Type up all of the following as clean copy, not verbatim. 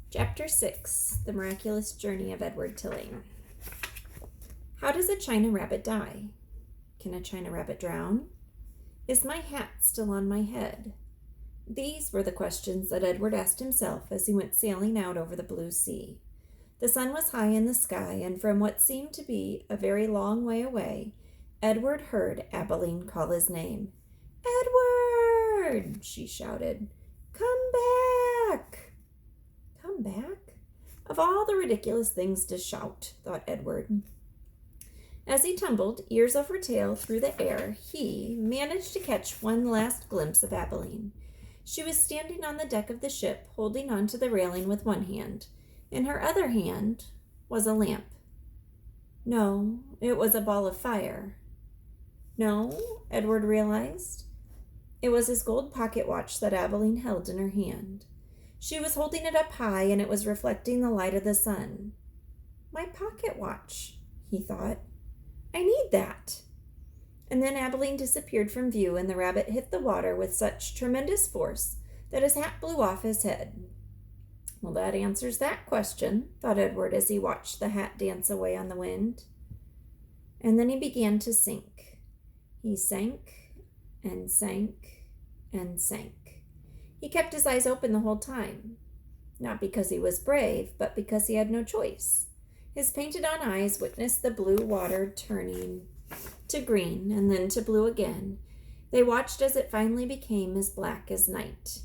Chapter 6, The Miraculous Journey of Edward Tulane. How does a China rabbit die? Can a China rabbit drown? Is my hat still on my head? These were the questions that Edward asked himself as he went sailing out over the blue sea. The sun was high in the sky, and from what seemed to be a very long way away, Edward heard Abilene call his name. "Edward!" she shouted. "Come back!" Come back? Of all the ridiculous things to shout, thought Edward. As he tumbled, ears over tail, through the air, he managed to catch one last glimpse of Abilene. She was standing on the deck of the ship, holding on to the railing with one hand. In her other hand was a lamp. No, it was a ball of fire. No, Edward realized. It was his gold pocket watch that Abilene held in her hand. She was holding it up high, and it was reflecting the light of the sun. My pocket watch, he thought. I need that. And then Abilene disappeared from view, and the rabbit hit the water with such tremendous force that his hat blew off his head. Well, that answers that question, thought Edward as he watched the hat dance away on the wind. And then he began to sink. He sank and sank and sank. He kept his eyes open the whole time, not because he was brave, but because he had no choice. His painted-on eyes witnessed the blue water turning to green and then to blue again. They watched as it finally became as black as night.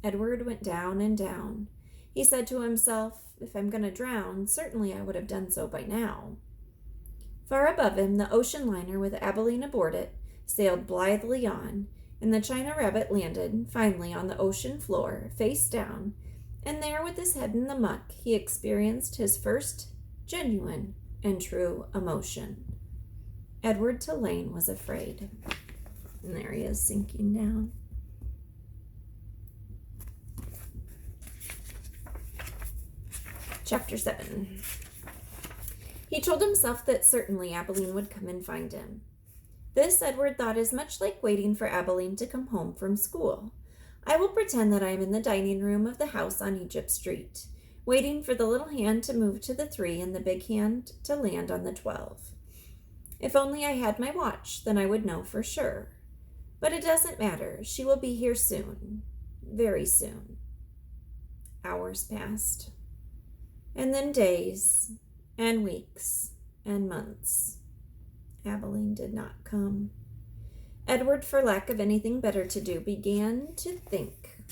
Edward went down and down. He said to himself, if I'm going to drown, certainly I would have done so by now. Far above him, the ocean liner with Abilene aboard it sailed blithely on, and the China rabbit landed, finally, on the ocean floor, face down, and there, with his head in the muck, he experienced his first genuine and true emotion. Edward Tulane was afraid. And there he is, sinking down. Chapter 7. He told himself that certainly Abilene would come and find him. This, Edward thought, is much like waiting for Abilene to come home from school. I will pretend that I am in the dining room of the house on Egypt Street, waiting for the little hand to move to the 3 and the big hand to land on the 12. If only I had my watch, then I would know for sure. But it doesn't matter. She will be here soon. Very soon. Hours passed. And then days, and weeks, and months. Abilene did not come. Edward, for lack of anything better to do, began to think.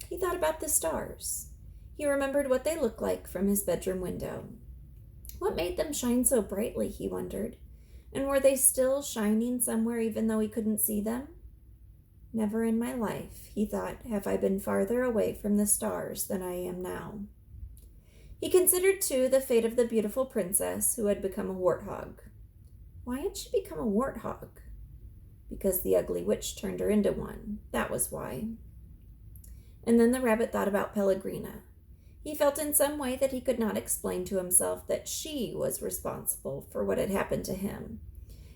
He thought about the stars. He remembered what they looked like from his bedroom window. What made them shine so brightly, he wondered. And were they still shining somewhere even though he couldn't see them? Never in my life, he thought, have I been farther away from the stars than I am now. He considered, too, the fate of the beautiful princess who had become a warthog. Why had she become a warthog? Because the ugly witch turned her into one. That was why. And then the rabbit thought about Pellegrina. He felt in some way that he could not explain to himself that she was responsible for what had happened to him.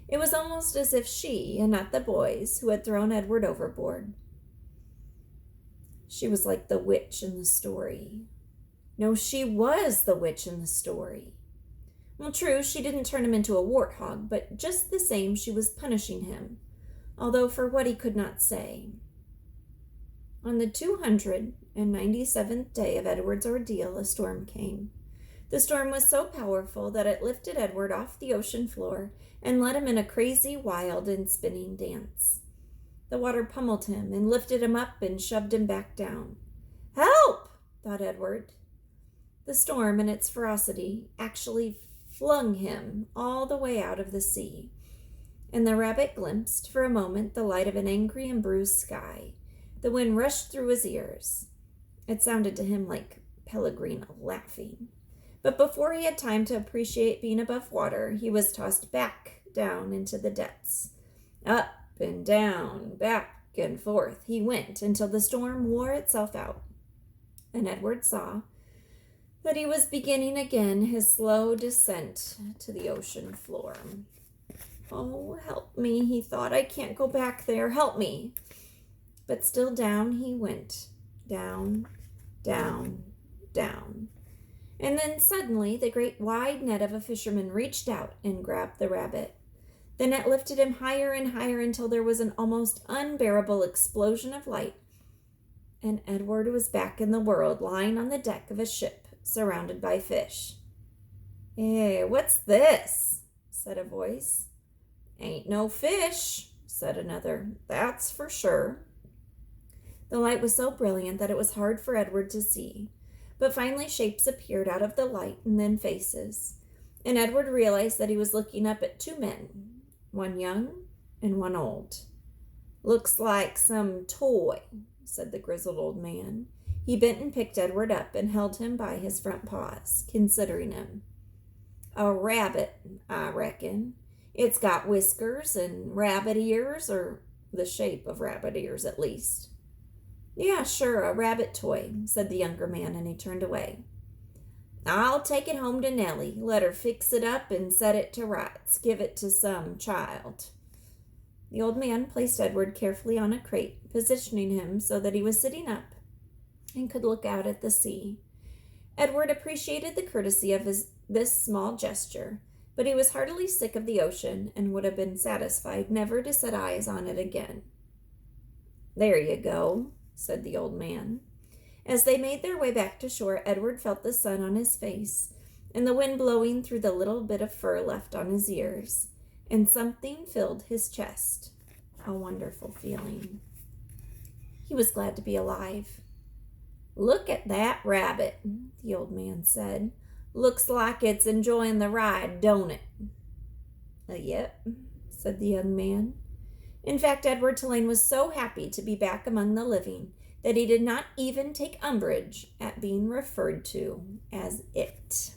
It was almost as if she, and not the boys, who had thrown Edward overboard. She was like the witch in the story. No, she was the witch in the story. Well, true, she didn't turn him into a warthog, but just the same she was punishing him, although for what he could not say. On the 297th day of Edward's ordeal, a storm came. The storm was so powerful that it lifted Edward off the ocean floor and led him in a crazy, wild, and spinning dance. The water pummeled him and lifted him up and shoved him back down. Help! thought Edward. The storm, in its ferocity, actually flung him all the way out of the sea, and the rabbit glimpsed for a moment the light of an angry and bruised sky. The wind rushed through his ears. It sounded to him like Pellegrina laughing. But before he had time to appreciate being above water, he was tossed back down into the depths. Up and down, back and forth he went until the storm wore itself out, and Edward saw that he was beginning again his slow descent to the ocean floor. Oh, help me, he thought. I can't go back there. Help me. But still down he went. Down, down, down. And then suddenly the great wide net of a fisherman reached out and grabbed the rabbit. The net lifted him higher and higher until there was an almost unbearable explosion of light, and Edward was back in the world, lying on the deck of a ship surrounded by fish. "Hey, what's this?" said a voice. "Ain't no fish," said another. "That's for sure." The light was so brilliant that it was hard for Edward to see, but finally shapes appeared out of the light and then faces, and Edward realized that he was looking up at two men, one young and one old. "Looks like some toy," said the grizzled old man. He bent and picked Edward up and held him by his front paws, considering him. "A rabbit, I reckon. It's got whiskers and rabbit ears, or the shape of rabbit ears at least." "Yeah, sure, a rabbit toy," said the younger man, and he turned away. "I'll take it home to Nellie. Let her fix it up and set it to rights. Give it to some child." The old man placed Edward carefully on a crate, positioning him so that he was sitting up and could look out at the sea. Edward appreciated the courtesy of this small gesture, but he was heartily sick of the ocean and would have been satisfied never to set eyes on it again. "There you go," said the old man. As they made their way back to shore, Edward felt the sun on his face and the wind blowing through the little bit of fur left on his ears, and something filled his chest, a wonderful feeling. He was glad to be alive. "Look at that rabbit," the old man said. "Looks like it's enjoying the ride, don't it?" "Yep," said the young man. In fact, Edward Tulane was so happy to be back among the living that he did not even take umbrage at being referred to as it.